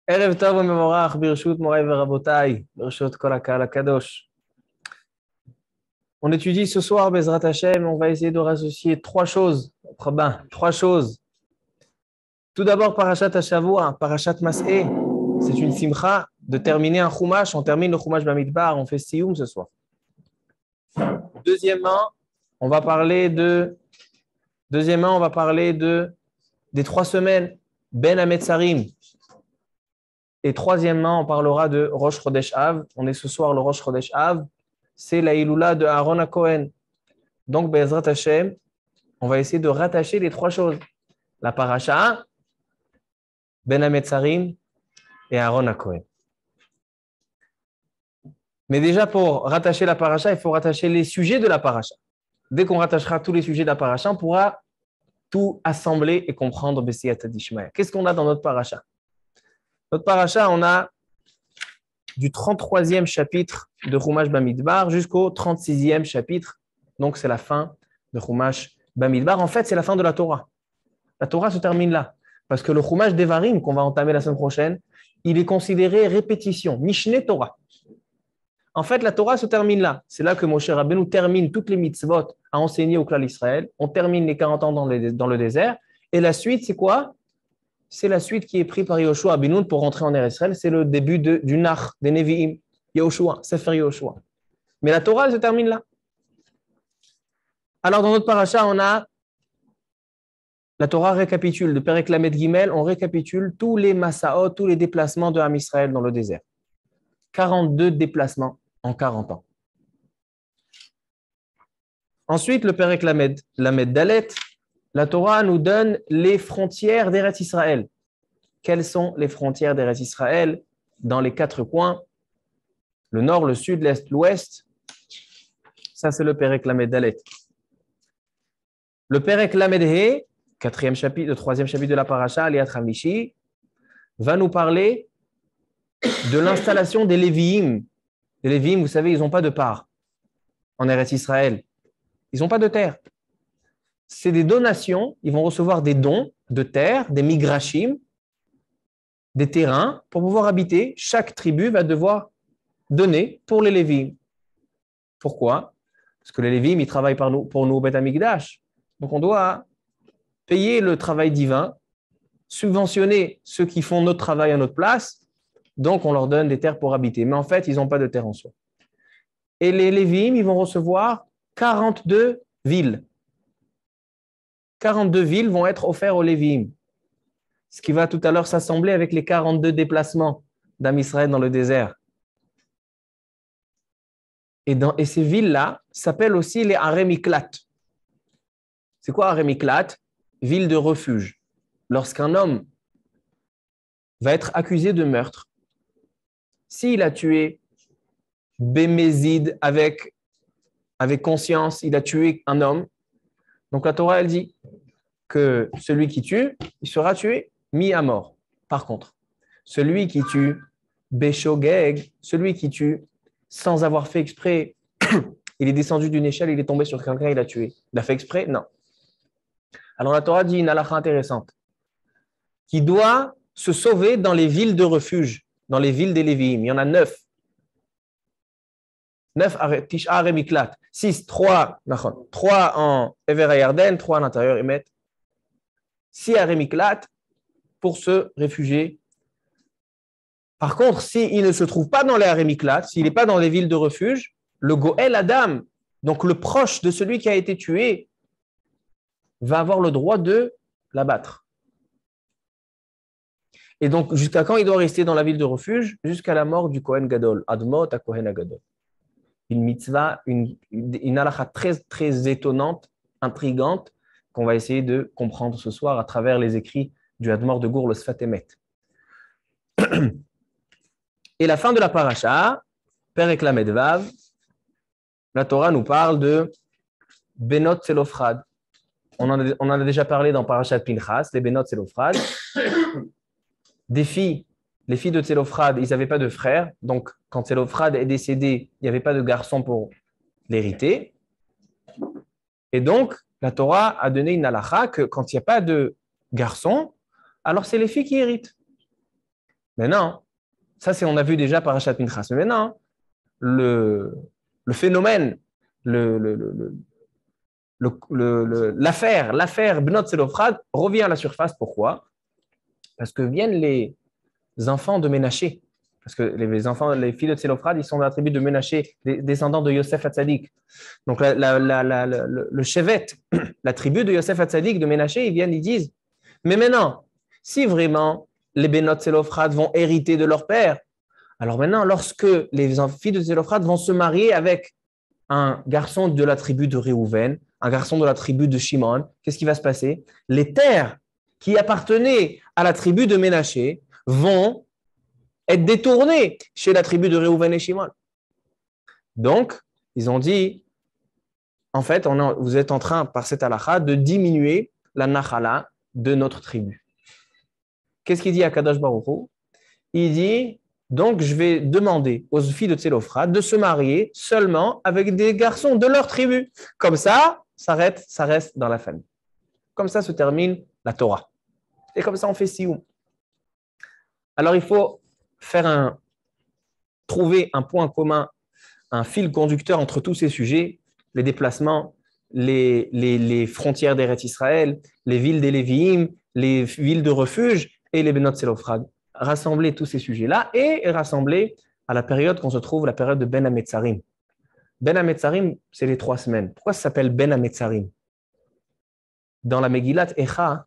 ערב טוב ומבורך ברשות מוריי ורבותיי, ברשות כל הקהל הקדוש. On étudie ce soir, Bezrat Hashem, on va essayer de rassocier trois choses. Trois choses. Tout d'abord, Parashat Hashavua, Parashat Mas'eh, c'est une simcha de terminer un chumash. On termine le chumash Bamidbar, on fait Siyum ce soir. Deuxièmement, on va parler des 3 semaines, Ben Hametzarim. Et troisièmement, on parlera de Rosh Chodesh Av. On est ce soir le Rosh Chodesh Av. C'est la Iloula de Aaron HaKohen. Donc, Be'ezrat Hashem, on va essayer de rattacher les 3 choses. La Parasha, Ben Hametzarim et Aaron HaKohen. Mais déjà, pour rattacher la Parasha, il faut rattacher les sujets de la Parasha. Dès qu'on rattachera tous les sujets de la Parasha, on pourra tout assembler et comprendre B'siyata d'Ishmael. Qu'est-ce qu'on a dans notre Parasha? Notre Parasha, on a du 33e chapitre de Chumash Bamidbar jusqu'au 36e chapitre. Donc, c'est la fin de Chumash Bamidbar. En fait, c'est la fin de la Torah. La Torah se termine là. Parce que le Chumash Devarim, qu'on va entamer la semaine prochaine, il est considéré répétition, Mishneh Torah. En fait, la Torah se termine là. C'est là que Moshe Rabbeinu termine toutes les mitzvot à enseigner au Klal Israël. On termine les 40 ans dans le désert. Et la suite, c'est quoi? C'est la suite qui est prise par Yoshua Benoun pour rentrer en Eretz Israël. C'est le début du Nach, des Nevi'im, Yoshua, Sefer Yoshua. Mais la Torah, elle se termine là. Alors, dans notre paracha, on a la Torah récapitule, de Perek Lamed Gimel, on récapitule tous les Masaot, tous les déplacements de Ham Israël dans le désert. 42 déplacements en 40 ans. Ensuite, le Perek Lamed Dalet, la Torah nous donne les frontières d'Eretz Israël. Quelles sont les frontières d'Eretz Israël dans les 4 coins? Le nord, le sud, l'est, l'ouest. Ça, c'est le Perek Lamed Dalet. Le Perek Lamed He, 4e chapitre, le 3e chapitre de la Parasha, Aliyat Hamishi, va nous parler de l'installation des Lévi'im. Les Lévi'im, vous savez, ils n'ont pas de part en Eretz Israël. Ils n'ont pas de terre. C'est des donations, ils vont recevoir des dons de terre, des migrashim, des terrains pour pouvoir habiter. Chaque tribu va devoir donner pour les Lévi'im. Pourquoi? Parce que les Lévi'im, ils travaillent pour nous au Beth Amikdash. Donc on doit payer le travail divin, subventionner ceux qui font notre travail à notre place, donc on leur donne des terres pour habiter. Mais en fait, ils n'ont pas de terre en soi. Et les Lévi'im, ils vont recevoir 42 villes. 42 villes vont être offertes aux Lévi'im. Ce qui va tout à l'heure s'assembler avec les 42 déplacements d'Am Israël dans le désert. Et ces villes-là s'appellent aussi les Arei Miklat. C'est quoi Arei Miklat? Ville de refuge. Lorsqu'un homme va être accusé de meurtre, s'il a tué Bémézid avec conscience, il a tué un homme, donc la Torah, elle dit que celui qui tue, il sera tué, mis à mort. Par contre, celui qui tue Béchogeg, celui qui tue sans avoir fait exprès, il est descendu d'une échelle, il est tombé sur quelqu'un, il a tué. Il a fait exprès? Non. Alors la Torah dit une halakha intéressante, qui doit se sauver dans les villes de refuge, dans les villes des Lévi'im. Il y en a 9. 9 Tisha Arei Miklat. 6, 3 en Ever HaYarden, 3 à l'intérieur, ils mettent 6 Arei Miklat pour se réfugier. Par contre, s'il ne se trouve pas dans les Arei Miklat, s'il n'est pas dans les villes de refuge, le Goël Adam, donc le proche de celui qui a été tué, va avoir le droit de l'abattre. Et donc, jusqu'à quand il doit rester dans la ville de refuge? Jusqu'à la mort du Kohen Gadol, Admot à Kohen Gadol. Une mitzvah, une halakha très, très étonnante, intrigante, qu'on va essayer de comprendre ce soir à travers les écrits du Admor de Gour, le Sfat Emet. Et la fin de la paracha, Perek Lamed Vav, la Torah nous parle de Benot Tzelophrad. On en a déjà parlé dans Parashat Pinchas, les Benot Tzelophrad. Des filles, les filles de Tzelophrad, ils n'avaient pas de frères. Donc, quand Tzelophrad est décédé, il n'y avait pas de garçon pour l'hériter. Et donc, la Torah a donné une halakha que quand il n'y a pas de garçon, alors c'est les filles qui héritent. Maintenant, ça c'est on a vu déjà par Parashat Pinchas. Mais maintenant, le phénomène, l'affaire Bnot Zelophrad revient à la surface. Pourquoi? Parce que viennent les enfants de Ménaché. Parce que les filles de Zelophrad, ils sont de la tribu de Ménaché, descendants de Yosef Hatzadik. Donc le chevet, la tribu de Yosef Hatzadik, de Ménaché, ils viennent, ils disent, mais maintenant, si vraiment les Benot Zelophrad vont hériter de leur père, alors maintenant, lorsque les filles de Zelophrad vont se marier avec un garçon de la tribu de Réhouven, un garçon de la tribu de Shimon, qu'est-ce qui va se passer? Les terres qui appartenaient à la tribu de Ménaché vont être détournées chez la tribu de Réhouven et Shimon. Donc, ils ont dit, en fait, vous êtes en train, par cette halakha, de diminuer la nachala de notre tribu. Qu'est-ce qu'il dit à Kadosh Baruch Hu? Il dit, donc je vais demander aux filles de Tzelophrad de se marier seulement avec des garçons de leur tribu. Comme ça reste dans la famille. Comme ça se termine la Torah. Et comme ça, on fait sioum. Alors, il faut trouver un point commun, un fil conducteur entre tous ces sujets, les déplacements, les frontières d'Eretz Israël, les villes des Lévi'im, les villes de refuge et les Benot Zelophrad. Rassembler tous ces sujets-là et rassembler à la période qu'on se trouve, la période de Ben Hametzarim. Ben Hametzarim, c'est les 3 semaines. Pourquoi ça s'appelle Ben Hametzarim? Dans la Megillat Echa,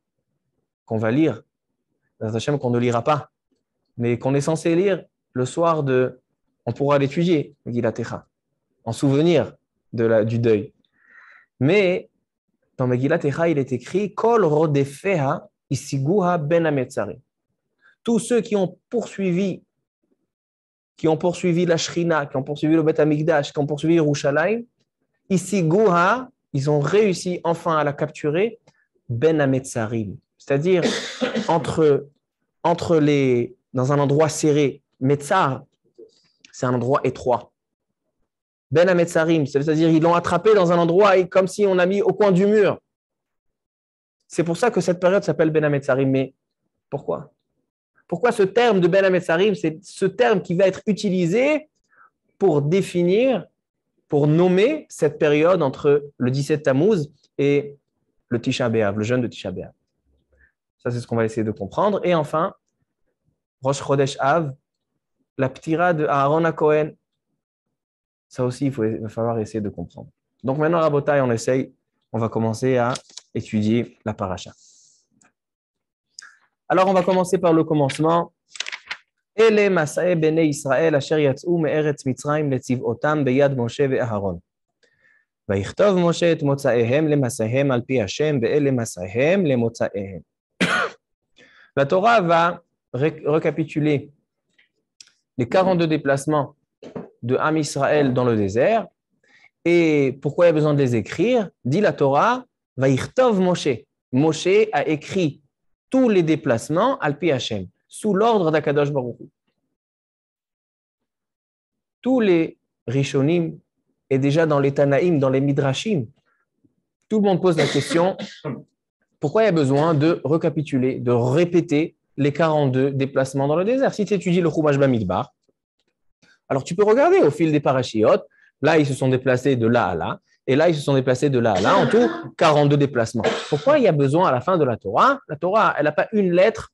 qu'on va lire, dans Hachem qu'on ne lira pas, mais qu'on est censé lire le soir on pourra l'étudier, Megillat Echa, en souvenir du deuil. Mais dans Megillat Echa, il est écrit Kol rodefeha isiguha ben hametzarim. Tous ceux qui ont poursuivi la Shrina, qui ont poursuivi le Bet Hamikdash, qui ont poursuivi Yerushalayim, isiguha, ils ont réussi enfin à la capturer, ben hametzarim. C'est-à-dire dans un endroit serré. Metzar, c'est un endroit étroit. Ben Hametzarim, c'est-à-dire ils l'ont attrapé dans un endroit comme si on a mis au coin du mur. C'est pour ça que cette période s'appelle Ben Hametzarim. Mais pourquoi? Pourquoi ce terme de Ben Hametzarim? C'est ce terme qui va être utilisé pour définir, pour nommer cette période entre le 17 Tammuz et le Tisha B'Av, le jeûne de Tisha B'Av. Ça, c'est ce qu'on va essayer de comprendre. Et enfin, Rosh Chodesh Av, la ptira de Aaron HaKohen. Ça aussi, il va falloir essayer de comprendre. Donc maintenant, Rabotai, on va commencer à étudier la paracha. Alors, on va commencer par le commencement. Ele masae bnei Israël asher yatzou me'eretz Mitzrayim letziv'otam beyad Moshe ve'Aharon. ויכתוב משה את מוצאיהם למסעיהם על פי השם ואלה מסעיהם למוצאיהם. La Torah va récapituler les 42 déplacements de Am Israël dans le désert. Et pourquoi il y a besoin de les écrire? Dit la Torah, Vaïchtov Moshe. Moshe a écrit tous les déplacements al pi Hashem, sous l'ordre d'Akadosh Baruch Hu. Tous les Rishonim et déjà dans les Tanaïm, dans les Midrashim, tout le monde pose la question, pourquoi il y a besoin de récapituler, de répéter les 42 déplacements dans le désert? Si tu étudies le Chumash Bamidbar, alors tu peux regarder au fil des parachiotes, là ils se sont déplacés de là à là, et là ils se sont déplacés de là à là, en tout 42 déplacements. Pourquoi il y a besoin à la fin de la Torah? La Torah, elle n'a pas une lettre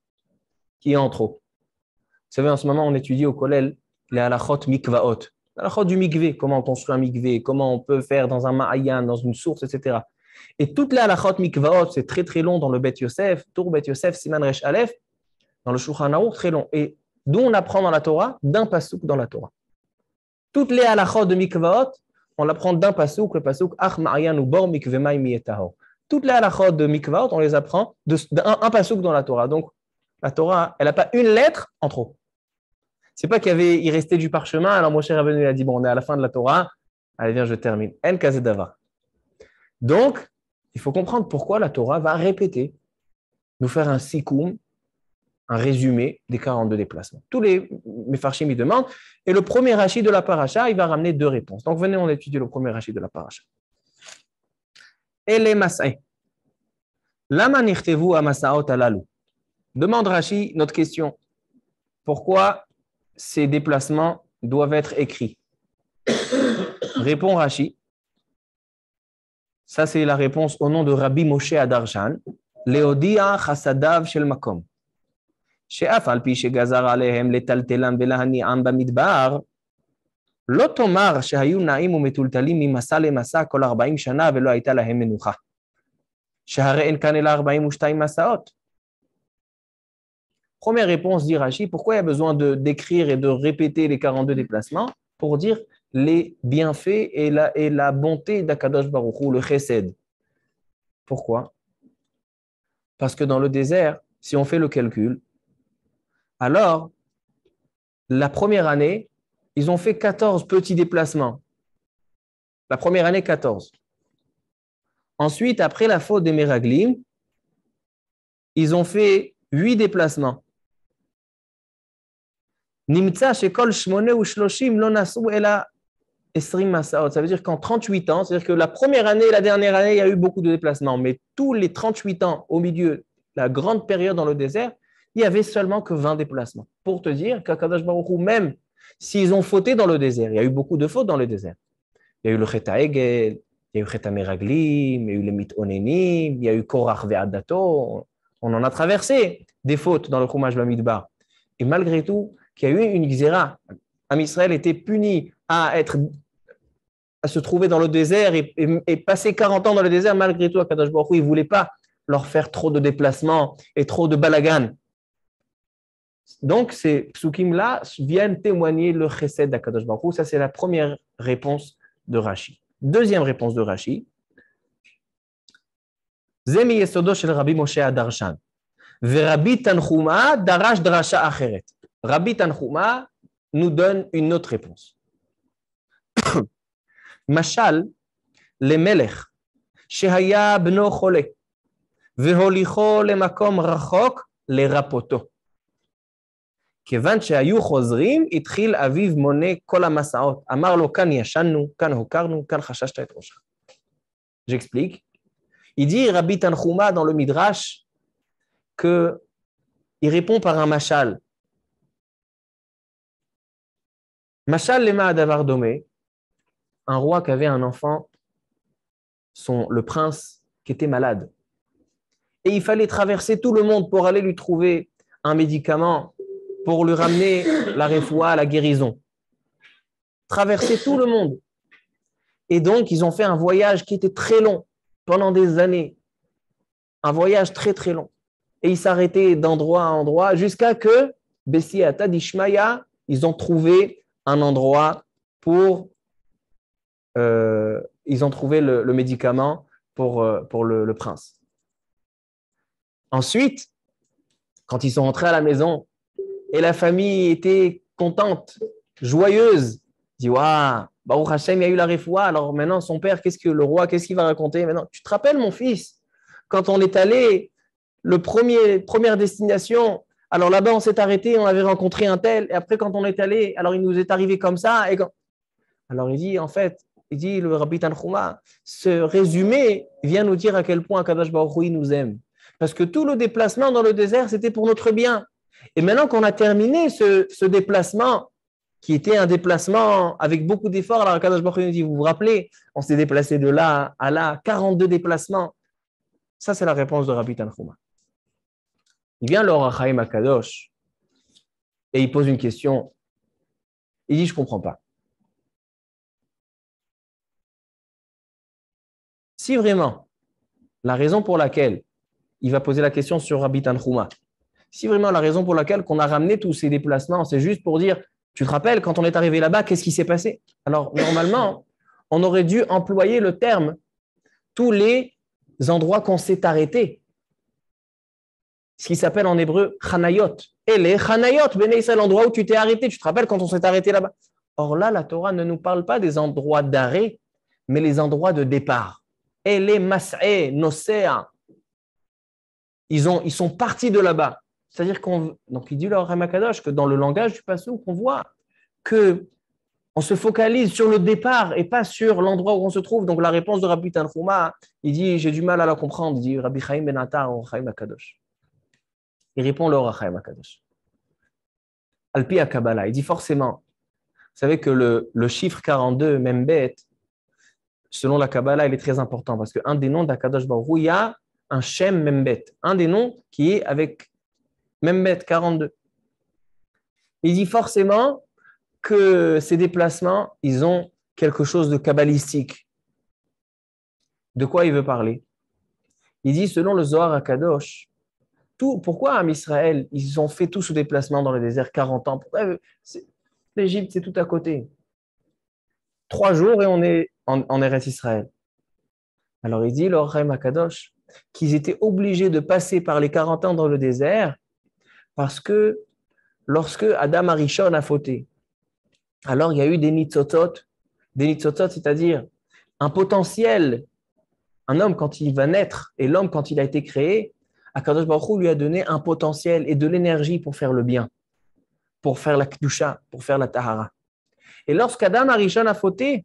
qui est en trop. Vous savez, en ce moment on étudie au Kollel les halachot mikvaot. Halachot du mikvé, comment on construit un mikvé, comment on peut faire dans un ma'ayan, dans une source, etc. Et toutes les halachot mikvaot, c'est très très long dans le Bet Yosef, Tour Bet Yosef, Siman Resh Aleph, dans le Shulchan Aruch, très long. Et d'où on apprend dans la Torah? D'un pasouk dans la Torah. Toutes les halachot de mikvaot, on l'apprend d'un pasouk, le pasouk Ach ma'ayan ou bor mikve mai miyetahor. Toutes les halachot de mikvaot, on les apprend d'un pasouk dans la Torah. Donc la Torah, elle n'a pas une lettre en trop. C'est pas il restait du parchemin, alors Moshe Rabbeinu a dit, bon, on est à la fin de la Torah, allez, viens, je termine. En kazedava. Donc, il faut comprendre pourquoi la Torah va répéter, nous faire un sikoum, un résumé des 42 déplacements. Tous les Mefarshim y demandent, et le premier Rashi de la paracha, il va ramener 2 réponses. Donc, venez, on étudie le premier Rashi de la paracha. Ele mas'e. Lama nichtevu amasaot alalu. Demande Rashi notre question. Pourquoi ces déplacements doivent être écrits? Répond Rashi. Ça, c'est la réponse au nom de Rabbi Moshe Adarshan. Leodia chasadav shel makom. שאף על פי שגזר עליהם לטלטלם ולהניעם במדבר, לא תאמר שהיו נעים ומטולטלים ממסע למסע כל 40 שנה ולא הייתה להם מנוחה. שהרי אין כאן אלא 42 מסעות. Première réponse, dit Rashi, pourquoi il y a besoin d'écrire et de répéter les 42 déplacements? Pour dire les bienfaits et la bonté d'Akadosh Baruch Hu, le chesed. Pourquoi? Parce que dans le désert, si on fait le calcul, alors, la première année, ils ont fait 14 petits déplacements. La première année, 14. Ensuite, après la faute des Meraglim, ils ont fait 8 déplacements. Nimtza shekol shmone ou shloshim lo nasu ela esrim masaot. Ça veut dire qu'en 38 ans, c'est-à-dire que la première année et la dernière année, il y a eu beaucoup de déplacements, mais tous les 38 ans au milieu, la grande période dans le désert, il n'y avait seulement que 20 déplacements. Pour te dire qu'Akadosh Baruch Hu, même s'ils ont fauté dans le désert, il y a eu beaucoup de fautes dans le désert. Il y a eu le Chet HaEgel, il y a eu Chet HaMeraglim, il y a eu les Mitonenim, il y a eu Korach ve'Adato. On en a traversé des fautes dans le Chumash Bamidbar. Et malgré tout, qu'il y a eu une Gzera. Am Israël était puni à se trouver dans le désert et passer 40 ans dans le désert. Malgré tout, Akadosh Baruch Hu, il ne voulait pas leur faire trop de déplacements et trop de balagan. Donc, ces psukim-là viennent témoigner le chesed d'Akadosh Baruch Hu. Ça, c'est la première réponse de Rashi. Deuxième réponse de Rashi. Zemi yesodo shel Rabbi Moshe Adarshan. Rabbi Tanchuma darash drasha acheret. Rabbi Tanchuma nous donne une autre réponse. Mashal le melech shehaya bno chole veholicho lemakom rachok lerapoto. כיוון שהיו חוזרים, התחיל אביו מונה כל המסעות. אמר לו, כאן ישנו, כאן הוקרנו, כאן חששת את ראשך. J'explique. Il dit, Rabbi Tanchuma, dans le Midrash, qu'il répond par un mashal. Mashal lema adavar domé, un roi qui avait un enfant, le prince, qui était malade. Et il fallait traverser tout le monde pour aller lui trouver un médicament, pour lui ramener la refoua, la guérison. Traverser tout le monde. Et donc, ils ont fait un voyage qui était très long, pendant des années. Un voyage très, très long. Et ils s'arrêtaient d'endroit à endroit, jusqu'à que, Bessiata d'Ishmaïa, ils ont trouvé un endroit pour... ils ont trouvé le médicament pour le prince. Ensuite, quand ils sont rentrés à la maison, et la famille était contente, joyeuse. Il dit, waouh, Baruch Hashem, il y a eu la refoua. Alors maintenant, son père, le roi, qu'est-ce qu'il va raconter maintenant? Tu te rappelles, mon fils, quand on est allé, première destination, alors là-bas, on s'est arrêté, on avait rencontré un tel, et après, quand on est allé, alors il nous est arrivé comme ça. Alors il dit, en fait, le Rabbi Tanchuma, ce résumé vient nous dire à quel point Akadosh Baruch Hu nous aime. Parce que tout le déplacement dans le désert, c'était pour notre bien. Et maintenant qu'on a terminé ce déplacement, qui était un déplacement avec beaucoup d'efforts, alors Akadosh Baruch Hu nous dit, vous vous rappelez, on s'est déplacé de là à là, 42 déplacements. Ça, c'est la réponse de Rabbi Tanchuma. Il vient le Or HaChaim Akadosh et il pose une question. Il dit, je ne comprends pas. Si vraiment, la raison pour laquelle il va poser la question sur Rabbi Tanchuma, si vraiment la raison pour laquelle qu'on a ramené tous ces déplacements, c'est juste pour dire, tu te rappelles, quand on est arrivé là-bas, qu'est-ce qui s'est passé? Alors, normalement, on aurait dû employer le terme tous les endroits qu'on s'est arrêtés. Ce qui s'appelle en hébreu chanayot. Et les chanayot, c'est l'endroit où tu t'es arrêté. Tu te rappelles quand on s'est arrêté là-bas? Or là, la Torah ne nous parle pas des endroits d'arrêt, mais les endroits de départ. Et les mas'e, nosea. Ils sont partis de là-bas. C'est-à-dire donc il dit le Or HaKadosh que dans le langage du passouk, on voit que on se focalise sur le départ et pas sur l'endroit où on se trouve. Donc la réponse de Rabbi Tanchuma, il dit j'ai du mal à la comprendre. Il dit Rabbi Chaim Ben Attar Or HaKadosh. Il répond le Or HaChaim HaKadosh. Alpi à Kabbalah, il dit forcément, vous savez que le chiffre 42, Membet, selon la Kabbalah, il est très important parce qu'un des noms d'Akadosh Baruch Hu, il y a un Shem Membet, un des noms qui est avec Membet 42. Il dit forcément que ces déplacements, ils ont quelque chose de kabbalistique. De quoi il veut parler? Il dit, selon le Zohar HaKadosh, pourquoi en Israël, ils ont fait tout ce déplacement dans le désert 40 ans? L'Égypte, c'est tout à côté. 3 jours et on est en Eretz Israël. Alors il dit, le Or HaChaim HaKadosh, qu'ils étaient obligés de passer par les 40 ans dans le désert parce que lorsque Adam Arishon a fauté, alors il y a eu des nitzotot, c'est-à-dire un potentiel. Un homme, quand il va naître, et l'homme, quand il a été créé, Akadosh Baruch Hu lui a donné un potentiel et de l'énergie pour faire le bien, pour faire la kedusha, pour faire la tahara. Et lorsqu'Adam Arishon a fauté,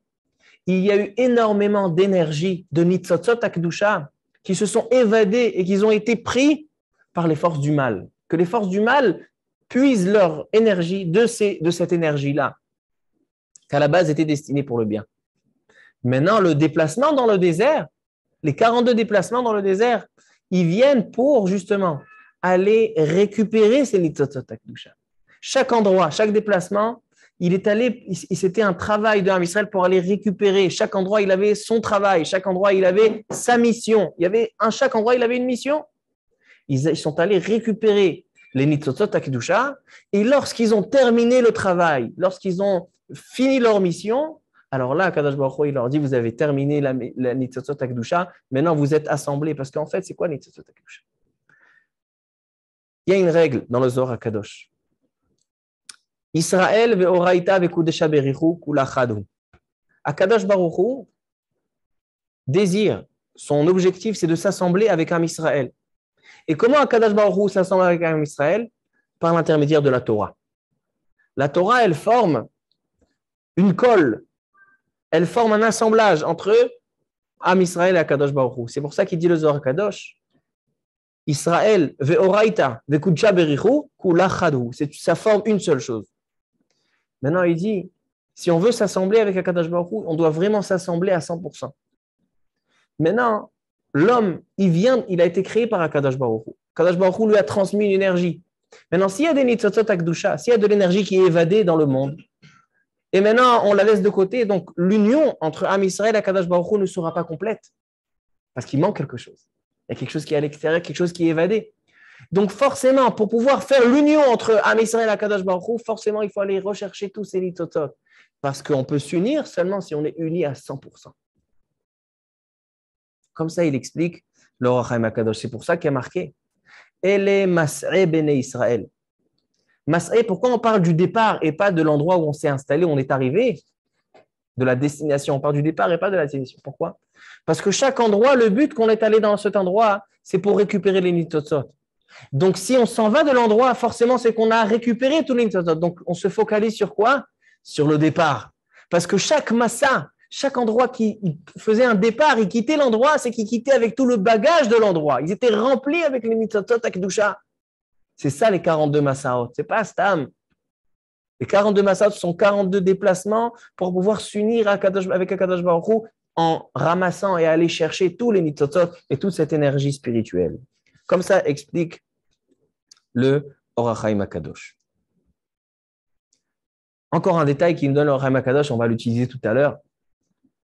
il y a eu énormément d'énergie, de nitzotzot à kedusha, qui se sont évadés et qui ont été pris par les forces du mal. Que les forces du mal puisent leur énergie de cette énergie-là, qu'à la base était destinée pour le bien. Maintenant, le déplacement dans le désert, les 42 déplacements dans le désert, ils viennent pour justement aller récupérer ces nitzotzot à kedusha. Chaque endroit, chaque déplacement, c'était un travail de Israël pour aller récupérer. Chaque endroit, il avait son travail. Chaque endroit, il avait sa mission. Chaque endroit, il avait une mission. Ils sont allés récupérer les nitzotzot à kedusha. Et lorsqu'ils ont terminé le travail, lorsqu'ils ont fini leur mission, alors là, Kadosh Baruch Hu, il leur dit, vous avez terminé la nitzotzot à kedusha. Maintenant, vous êtes assemblés. Parce qu'en fait, c'est quoi nitzotzot à kedusha? Il y a une règle dans le Zohar HaKadosh. Israël ve'oraita ve'kudesha berichu kulachadu. Akadosh Baruch Hu désire, son objectif, c'est de s'assembler avec un Israël. Et comment Akadosh Baruch Hu s'assemble avec un Israël? Par l'intermédiaire de la Torah. La Torah, elle forme une colle, elle forme un assemblage entre Am Israël et Akadosh Baruch Hu. C'est pour ça qu'il dit le Zohar HaKadosh, Israël ve'oraita ve'kudesha berichu kulachadu. Ça forme une seule chose. Maintenant, il dit, si on veut s'assembler avec Akadosh Baruch Hu, on doit vraiment s'assembler à 100%. Maintenant, l'homme, il a été créé par Akadosh Baruch Hu. Akadosh Baruch Hu lui a transmis une énergie. Maintenant, s'il y a des nitzotzot à kedusha, s'il y a de l'énergie qui est évadée dans le monde, et maintenant on la laisse de côté, donc l'union entre Am Israël et Akadosh Baruch Hu ne sera pas complète. Parce qu'il manque quelque chose. Il y a quelque chose qui est à l'extérieur, quelque chose qui est évadé. Donc forcément, pour pouvoir faire l'union entre Am Israël et Akadosh Baruch Hu, forcément, il faut aller rechercher tous ces nitzotzot. Parce qu'on peut s'unir seulement si on est unis à 100%. Comme ça, il explique le Or HaChaim HaKadosh. C'est pour ça qu'il y a marqué Ele Mas'e Bene Israël. Mas'e, pourquoi on parle du départ et pas de l'endroit où on s'est installé, où on est arrivé, de la destination? On parle du départ et pas de la destination. Pourquoi? Parce que chaque endroit, le but qu'on est allé dans cet endroit, c'est pour récupérer les nitzotzot. Donc, si on s'en va de l'endroit, forcément, c'est qu'on a récupéré tous les nitzotzot. Donc, on se focalise sur quoi? Sur le départ. Parce que chaque massa, chaque endroit qui faisait un départ, il quittait l'endroit, c'est qu'il quittait avec tout le bagage de l'endroit. Ils étaient remplis avec les nitzotzot à kedusha. C'est ça les 42 massaot. C'est pas Stam. Les 42 massaot sont 42 déplacements pour pouvoir s'unir avec Akadosh Baruch Hu en ramassant et aller chercher tous les nitzotzot et toute cette énergie spirituelle. Comme ça explique le Or HaChaim HaKadosh. Encore un détail qui me donne le Or HaChaim HaKadosh, on va l'utiliser tout à l'heure.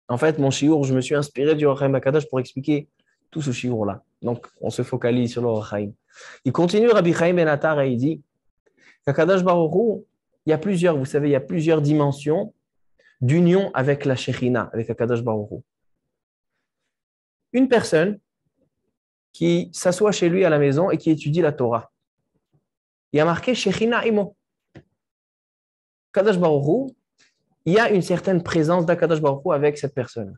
En fait, mon shiur, je me suis inspiré du Or HaChaim HaKadosh pour expliquer tout ce shiur-là. Donc, on se focalise sur le Or HaChaim. Il continue, Rabbi Chaim Ben Attar, et il dit qu'Akadosh Baruch Hu, il y a plusieurs dimensions d'union avec la Shekhinah, avec Akadosh Baruch Hu. Une personne qui s'assoit chez lui à la maison et qui étudie la Torah. Il y a marqué Shekhinah Imo. Akadosh Baruch Hu, il y a une certaine présence d'Akadosh Baruch Hu avec cette personne.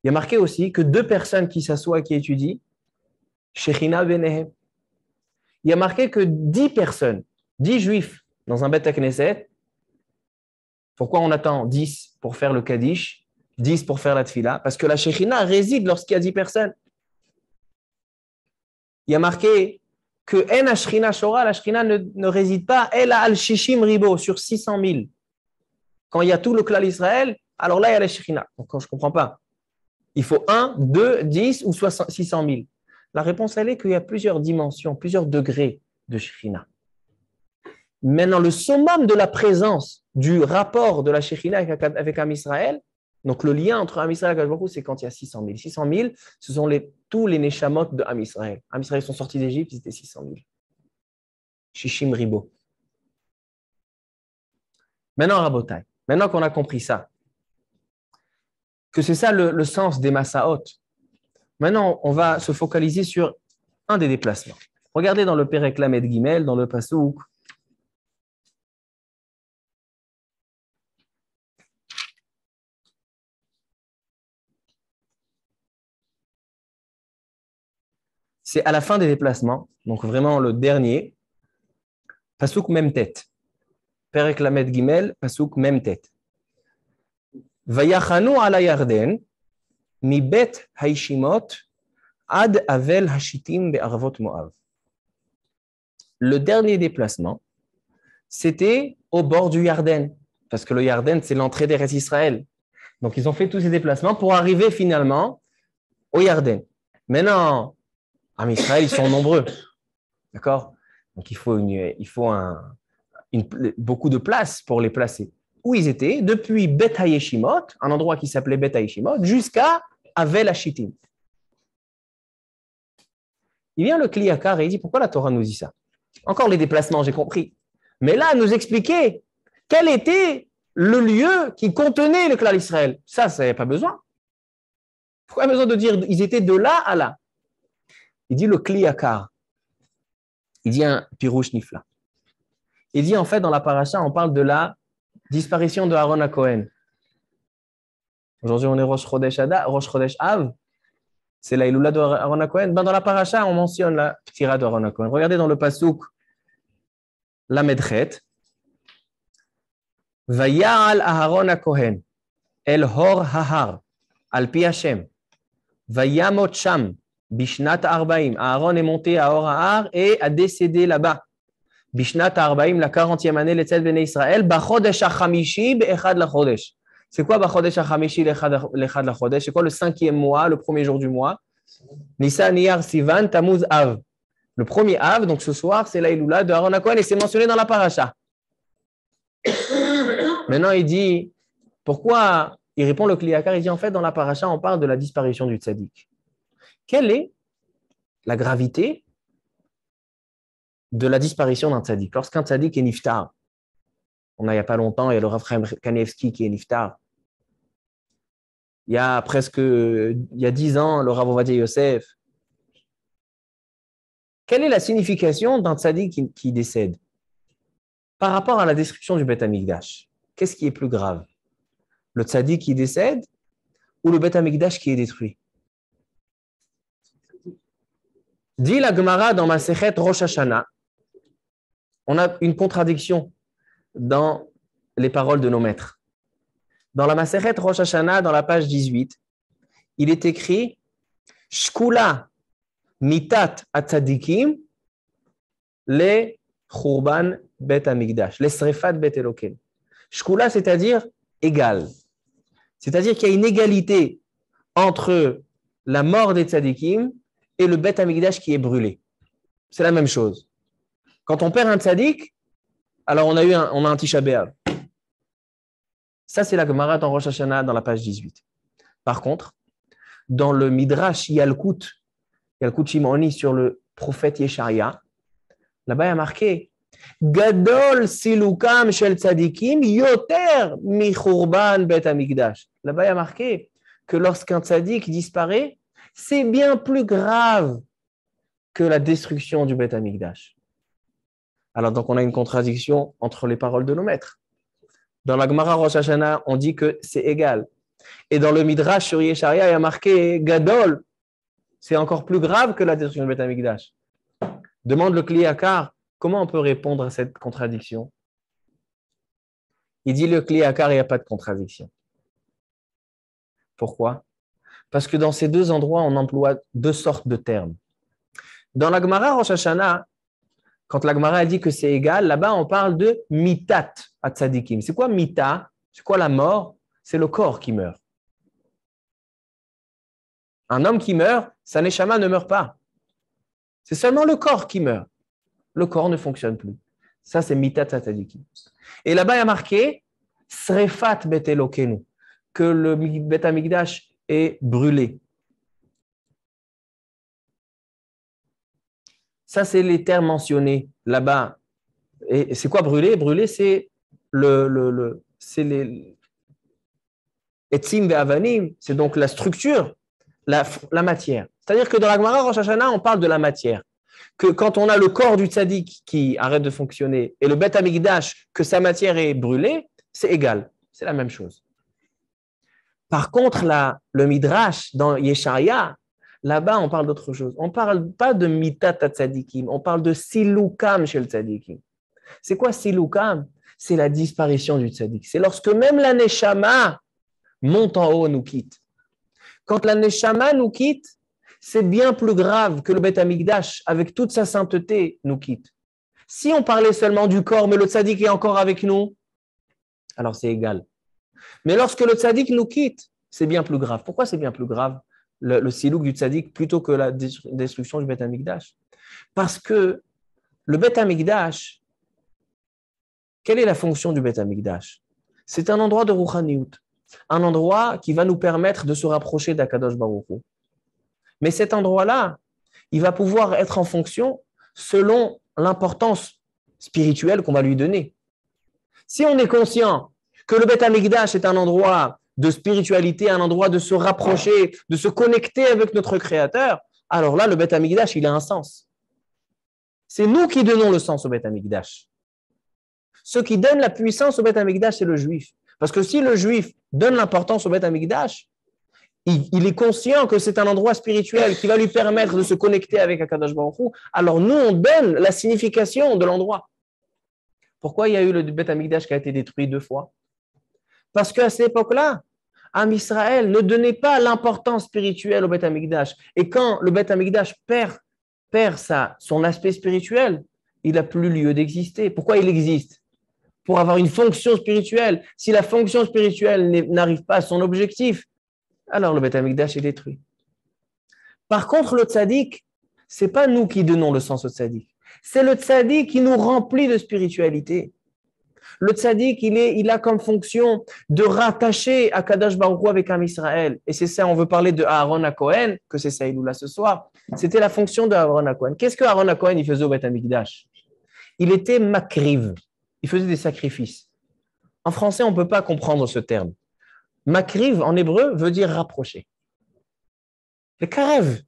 Il y a marqué aussi que 2 personnes qui s'assoient et qui étudient, Shekhinah Benehem. Il y a marqué que 10 personnes, 10 juifs dans un Beth Knesset. Pourquoi on attend 10 pour faire le Kaddish, 10 pour faire la Tfila? Parce que la Shekhinah réside lorsqu'il y a 10 personnes. Il y a marqué que En Ashrina Shora, la Shrina ne réside pas, elle a Al-Shishim Ribo, sur 600 000. Quand il y a tout le clan d'Israël, alors là, il y a la Shrina. Donc, je ne comprends pas. Il faut 1, 2, 10 ou 600 000. La réponse, elle est qu'il y a plusieurs dimensions, plusieurs degrés de Shrina. Maintenant, le summum de la présence du rapport de la Shekhinah avec Am Israël, donc le lien entre Am Israël et Akadosh Baruch Hu, c'est quand il y a 600 000. 600 000, ce sont tous les Neshamot de Am Israël. Am Israël sont sortis d'Égypte, ils étaient 600 000. Shishim Ribo. Maintenant, Rabotai, maintenant qu'on a compris ça, que c'est ça le sens des Massaot, maintenant, on va se focaliser sur un des déplacements. Regardez dans le Perek Lamed Gimel, dans le Pasouk, c'est à la fin des déplacements, donc vraiment le dernier, Pasouk même tête. Perek Lamed Gimel, Pasouk même tête. Vayachanu ala Yarden, mi bet haishimot, ad avel hashitim be'arvot Moav. Le dernier déplacement, c'était au bord du Yarden, parce que le Yarden, c'est l'entrée d'Eretz Israël. Donc, ils ont fait tous ces déplacements pour arriver finalement au Yarden. Maintenant, en Israël, ils sont nombreux. D'accord? Donc, il faut beaucoup de place pour les placer. Où ils étaient? Depuis Bet HaYeshimot, un endroit qui s'appelait Bet HaYeshimot, jusqu'à Avel Hashitim. Il vient le Kli Yakar et il dit, pourquoi la Torah nous dit ça? Encore les déplacements, j'ai compris. Mais là, nous expliquer quel était le lieu qui contenait le clan d'Israël. Ça n'y a pas besoin. Pourquoi il y a besoin de dire ils étaient de là à là? Il dit le Kli Yakar. Il dit un pirouche nifla. Il dit en fait dans la paracha, on parle de la disparition de Aaron à Cohen. Aujourd'hui, on est Rosh Chodesh Av. C'est la Iloula de Aaron à Cohen. Dans la paracha, on mentionne la ptira de Aaron à Cohen. Regardez dans le pasouk la Medchet. Vaya'al Aaron à Cohen el hor hahar al pi Hashem. Vayamot sham bishnat arbaim. Aaron est monté à Hor Hahar et a décédé là-bas. Bishnat arbaim, la 40e année, l'Etzet Bnei Israël, bachodesh hachamishi be'echad lachodesh. C'est quoi bachodesh hachamishi l'echad lachodesh? C'est quoi le 5e mois, le premier jour du mois? Nisan, Iyar, Sivan, Tammuz, Av. Le premier Av, donc ce soir, c'est la Iloula de Aaron HaKohen et c'est mentionné dans la paracha. Maintenant, il dit, pourquoi? Il répond le Kli Yakar, il dit en fait, dans la paracha, on parle de la disparition du tzaddik. Quelle est la gravité de la disparition d'un tzaddik? Lorsqu'un tzaddik est niftar, il n'y a pas longtemps, il y a le Rav Chaim Kanievski qui est niftar. Il y a 10 ans, le Rav Ovadia Yosef. Quelle est la signification d'un tzaddik qui décède par rapport à la destruction du Beth Amikdash? Qu'est-ce qui est plus grave? Le tzaddik qui décède ou le Beth Amikdash qui est détruit? Dit la Gemara dans Masechet Rosh Hashanah, on a une contradiction dans les paroles de nos maîtres. Dans la Masechet Rosh Hashanah, dans la page 18, il est écrit Shkula mitat atzadikim le churban bet amigdash, le srefat bet eloken. Shkula, c'est-à-dire égal. C'est-à-dire qu'il y a une égalité entre la mort des tzadikim et le bet amigdash qui est brûlé. C'est la même chose. Quand on perd un tzadik, alors on a un Tisha B'Av. Ça, c'est la Gemara dans Rosh Hashanah, dans la page 18. Par contre, dans le Midrash Yalkut Shimoni sur le prophète Yesharia, là-bas, il y a marqué Gadol silukam shel tzadikim yoter mi churban bet amigdash. Là-bas, il y a marqué que lorsqu'un tzadik disparaît, c'est bien plus grave que la destruction du bet amigdash. Alors, donc, on a une contradiction entre les paroles de nos maîtres. Dans la Gemara Rosh Hashanah, on dit que c'est égal. Et dans le Midrash sur Yesharia, il y a marqué Gadol. C'est encore plus grave que la destruction du Beth Amikdash. Demande le Kli Yakar, comment on peut répondre à cette contradiction? Il dit le Kli Yakar, il n'y a pas de contradiction. Pourquoi? Parce que dans ces deux endroits, on emploie deux sortes de termes. Dans la Gemara Rosh Hashanah, Quand la Gemara a dit que c'est égal, là-bas, on parle de mitat à tzadikim. C'est quoi mita? C'est quoi la mort? C'est le corps qui meurt. Un homme qui meurt, sa neshama ne meurt pas. C'est seulement le corps qui meurt. Le corps ne fonctionne plus. Ça, c'est mitat à tzadikim. Et là-bas, il y a marqué srefat bet Elokenu, que le Bet Amikdash est brûlé. Ça, c'est les termes mentionnés là-bas. Et c'est quoi brûler? Brûler, c'est c'est les etzim ve'avanim, c'est donc la structure, la matière. C'est-à-dire que dans la Gemara Rosh Hashanah, on parle de la matière. Que quand on a le corps du tzaddik qui arrête de fonctionner et le Bet Amikdash, que sa matière est brûlée, c'est égal. C'est la même chose. Par contre, le Midrash dans Yesharia, là-bas, on parle d'autre chose. On ne parle pas de mitat tzadikim, on parle de silukam chez le tzadikim. C'est quoi silukam? C'est la disparition du tzaddik. C'est lorsque même la neshama monte en haut, nous quitte. Quand la neshama nous quitte, c'est bien plus grave que le Bet Amikdash, avec toute sa sainteté, nous quitte. Si on parlait seulement du corps, mais le tzaddik est encore avec nous, alors c'est égal. Mais lorsque le tzaddik nous quitte, c'est bien plus grave. Pourquoi c'est bien plus grave, le silouk du tzaddik, plutôt que la destruction du Bet Amikdash? Parce que le Bet Amikdash, quelle est la fonction du Bet Amikdash? C'est un endroit de Rouhaniout, un endroit qui va nous permettre de se rapprocher d'Akadosh Baruch Hu. Mais cet endroit-là, il va pouvoir être en fonction selon l'importance spirituelle qu'on va lui donner. Si on est conscient que le Bet Amikdash est un endroit de spiritualité, un endroit de se rapprocher, de se connecter avec notre Créateur, alors là, le Bet Amikdash, il a un sens. C'est nous qui donnons le sens au Bet Amikdash. Ceux qui donnent la puissance au Bet Amikdash, c'est le juif. Parce que si le juif donne l'importance au Bet Amikdash, il est conscient que c'est un endroit spirituel qui va lui permettre de se connecter avec Akadosh Baruch Hu, alors nous, on donne la signification de l'endroit. Pourquoi il y a eu le Bet Amikdash qui a été détruit 2 fois? Parce qu'à cette époque-là, Am Israël ne donnait pas l'importance spirituelle au Bet Amikdash. Et quand le Bet Amikdash perd son aspect spirituel, il n'a plus lieu d'exister. Pourquoi il existe? Pour avoir une fonction spirituelle. Si la fonction spirituelle n'arrive pas à son objectif, alors le Bet Amikdash est détruit. Par contre, le tzaddik, ce n'est pas nous qui donnons le sens au tzaddik. C'est le tzaddik qui nous remplit de spiritualité. Le tzaddik, il a comme fonction de rattacher Akadosh Baruch Hu avec Am Israël. Et c'est ça, on veut parler de Aaron HaKohen, que c'est ça, il nous l'a ce soir. C'était la fonction de Aaron HaKohen. Qu'est-ce que Aaron HaKohen il faisait au Bet Amikdash? Il était makriv. Il faisait des sacrifices. En français, on ne peut pas comprendre ce terme. Makriv, en hébreu, veut dire rapprocher. Le karev,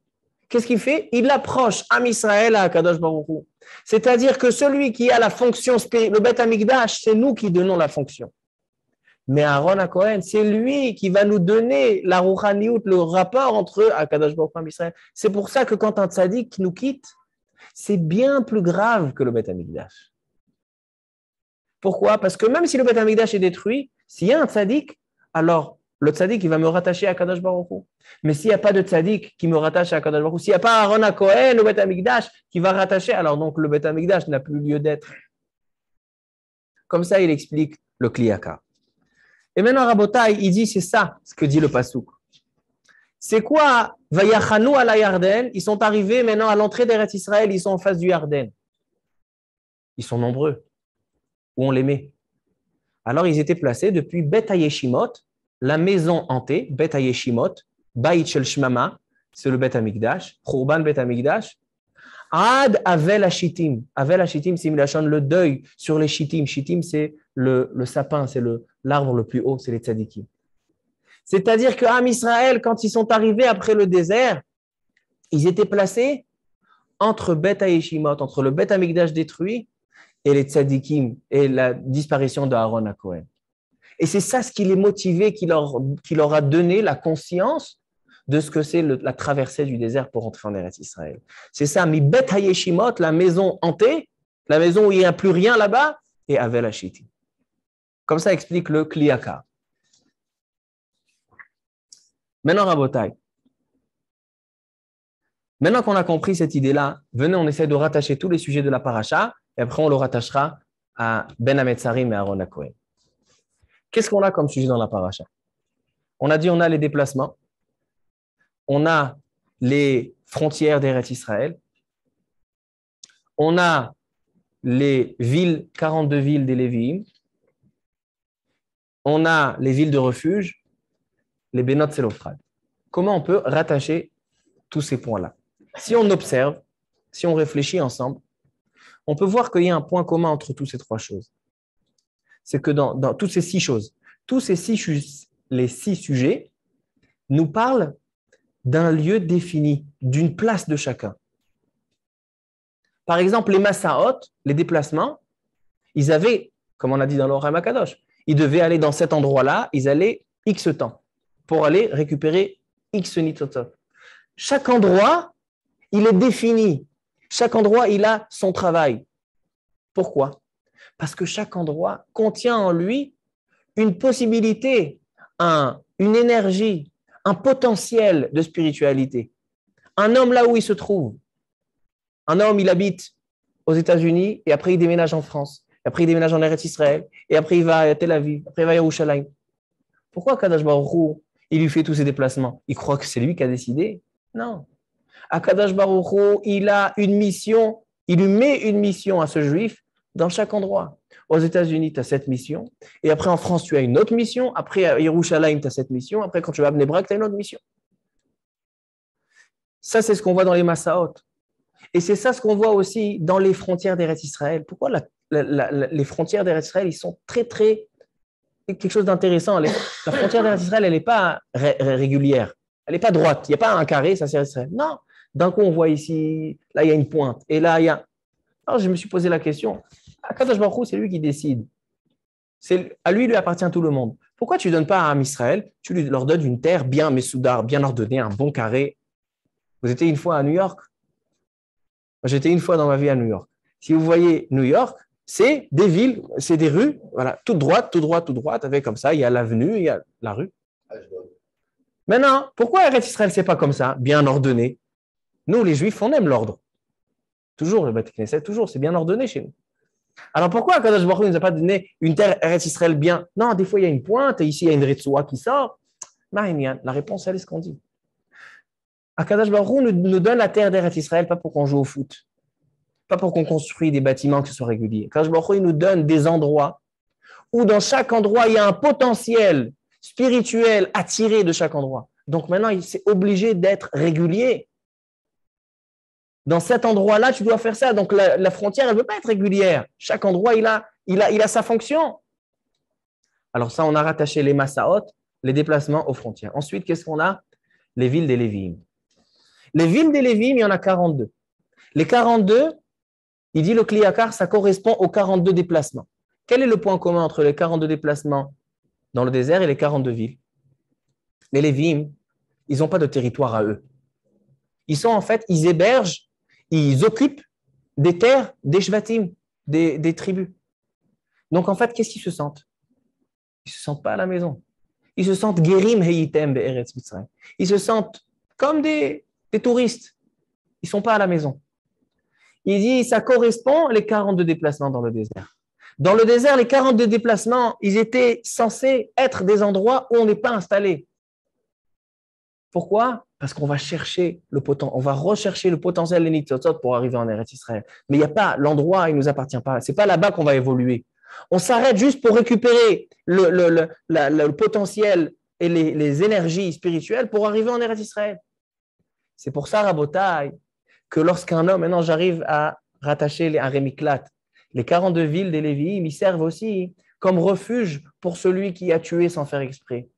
qu'est-ce qu'il fait? Il approche Am Israël à Akadosh Baruch Hu. C'est-à-dire que celui qui a la fonction spirituelle, le Bet Amikdash, c'est nous qui donnons la fonction. Mais Aaron HaKohen, c'est lui qui va nous donner la Rouhaniout, le rapport entre Akadosh Baruch Hu et Am Israël. C'est pour ça que quand un tzaddik nous quitte, c'est bien plus grave que le Bet Amikdash. Pourquoi? Parce que même si le Bet Amikdash est détruit, s'il y a un tzaddik, alors le tzaddik, il va me rattacher à Akadosh Baruch Hu. Mais s'il n'y a pas de tzaddik qui me rattache à Akadosh Baruch Hu, s'il n'y a pas Aaron HaKohen, le Bet Amikdash, qui va rattacher, alors donc le Bet Amikdash n'a plus lieu d'être. Comme ça, il explique le Kliyaka. Et maintenant, Rabotai, il dit, c'est ça ce que dit le Pasuk. C'est quoi? Vayachanu ala Yarden, ils sont arrivés maintenant à l'entrée d'Eretz Israël, ils sont en face du Yarden. Ils sont nombreux. Où on les met? Alors, ils étaient placés depuis Bet HaYeshimot, la maison hantée, Bet HaYeshimot, Bait Shel Shmama, c'est le Bet Amikdash, Khurban Bet Amikdash, Ad Avel HaShittim. Avel HaShittim, c'est le deuil sur les Shittim. Shittim, c'est le sapin, c'est l'arbre le plus haut, c'est les tzadikim. C'est-à-dire que Am Israël, quand ils sont arrivés après le désert, ils étaient placés entre Bet HaYeshimot, entre le Bet Amikdash détruit et les tzadikim et la disparition de Aaron HaKohen. Et c'est ça ce qui les motivait, qui leur a donné la conscience de ce que c'est la traversée du désert pour entrer en Eretz Israël. C'est ça, mi Bet HaYeshimot, la maison hantée, la maison où il n'y a plus rien là-bas, et Avel HaShittim. Comme ça explique le Kliyaka. Maintenant, Rabotai. Maintenant qu'on a compris cette idée-là, venez, on essaie de rattacher tous les sujets de la paracha et après on le rattachera à Ben Hametzarim et Aaron HaKohen. Qu'est-ce qu'on a comme sujet dans la paracha? On a dit on a les déplacements, on a les frontières d'Eretz Israël, on a les villes, 42 villes des Lévi'im, on a les villes de refuge, les Benot Selophrad. Comment on peut rattacher tous ces points-là? Si on observe, si on réfléchit ensemble, on peut voir qu'il y a un point commun entre toutes ces trois choses. C'est que dans toutes ces six choses, les six sujets nous parlent d'un lieu défini, d'une place de chacun. Par exemple, les Massaot, les déplacements, ils avaient, comme on a dit dans l'Orem HaKadosh, ils devaient aller dans cet endroit-là, ils allaient X temps pour aller récupérer X nitzotzot. Chaque endroit, il est défini. Chaque endroit, il a son travail. Pourquoi? Parce que chaque endroit contient en lui une possibilité, une énergie, un potentiel de spiritualité. Un homme là où il se trouve, un homme, il habite aux États-Unis et après il déménage en France. Après il déménage en Eretz Israël et après il va à Tel Aviv, après il va à Yerushalayim. Pourquoi Kadosh Baruch Hu, il lui fait tous ces déplacements? Il croit que c'est lui qui a décidé? Non. Akadosh Baruch Hu, il a une mission, il lui met une mission à ce juif dans chaque endroit. Aux États-Unis, tu as cette mission. Et après, en France, tu as une autre mission. Après, à Yerushalayim, tu as cette mission. Après, quand tu vas à Bnei Brak, tu as une autre mission. Ça, c'est ce qu'on voit dans les Massaot. Et c'est ça ce qu'on voit aussi dans les frontières d'Eretz Israël. Pourquoi les frontières d'Eretz Israël, ils sont très, très... quelque chose d'intéressant. La frontière d'Eretz Israël, elle n'est pas régulière. Elle n'est pas droite. Il n'y a pas un carré, ça c'est Eretz Israël. Non. D'un coup, on voit ici, là, il y a une pointe. Et là, il y a... Alors, je me suis posé la question. Akadosh Baruch Hu, c'est lui qui décide. À lui appartient tout le monde. Pourquoi tu ne donnes pas à Israël, tu leur donnes une terre bien messoudar, bien ordonnée, un bon carré? Vous étiez une fois à New York? Moi, j'étais une fois dans ma vie à New York. Si vous voyez New York, c'est des villes, c'est des rues, voilà, toute droite, avec comme ça, il y a l'avenue, il y a la rue. Maintenant, pourquoi Eretz Israël, c'est pas comme ça, bien ordonné? Nous, les Juifs, on aime l'ordre. Toujours, le Beth Knesset, toujours, c'est bien ordonné chez nous. Alors pourquoi Kadosh Baruch Hu ne nous a pas donné une terre Eretz Israël bien? Non, des fois il y a une pointe et ici il y a une Retsoua qui sort. La réponse, elle est ce qu'on dit. Kadosh Baruch Hu nous donne la terre d'Eretz Israël pas pour qu'on joue au foot, pas pour qu'on construise des bâtiments qui soient réguliers. Kadosh Baruch Hu il nous donne des endroits où dans chaque endroit il y a un potentiel spirituel attiré de chaque endroit. Donc maintenant, c'est obligé d'être régulier. Dans cet endroit-là, tu dois faire ça. Donc, la frontière, elle ne peut pas être régulière. Chaque endroit, il a sa fonction. Alors ça, on a rattaché les Massaot, les déplacements aux frontières. Ensuite, qu'est-ce qu'on a? Les villes des Lévi'im. Les villes des Lévi'im, il y en a 42. Les 42, il dit le Kliyakar, ça correspond aux 42 déplacements. Quel est le point commun entre les 42 déplacements dans le désert et les 42 villes? Les Lévi'im, ils n'ont pas de territoire à eux. Ils sont en fait, ils hébergent, ils occupent des terres, des shvatim, des tribus. Donc en fait, qu'est-ce qu'ils se sentent? Ils ne se sentent pas à la maison. Ils se sentent gerim heitem be'eretz Mitzrayim. Ils se sentent comme des touristes. Ils ne sont pas à la maison. Il dit, ça correspond les 42 déplacements dans le désert. Dans le désert, les 42 déplacements, ils étaient censés être des endroits où on n'est pas installé. Pourquoi? Parce qu'on va chercher on va rechercher le potentiel des nitzotzot pour arriver en Eretz Israël. Mais il n'y a pas l'endroit, il ne nous appartient pas. Ce n'est pas là-bas qu'on va évoluer. On s'arrête juste pour récupérer le potentiel et les énergies spirituelles pour arriver en Eretz Israël. C'est pour ça, Rabotai, que lorsqu'un homme, maintenant j'arrive à rattacher à Rémiklat, les 42 villes des Lévi'im, ils servent aussi comme refuge pour celui qui a tué sans faire exprès.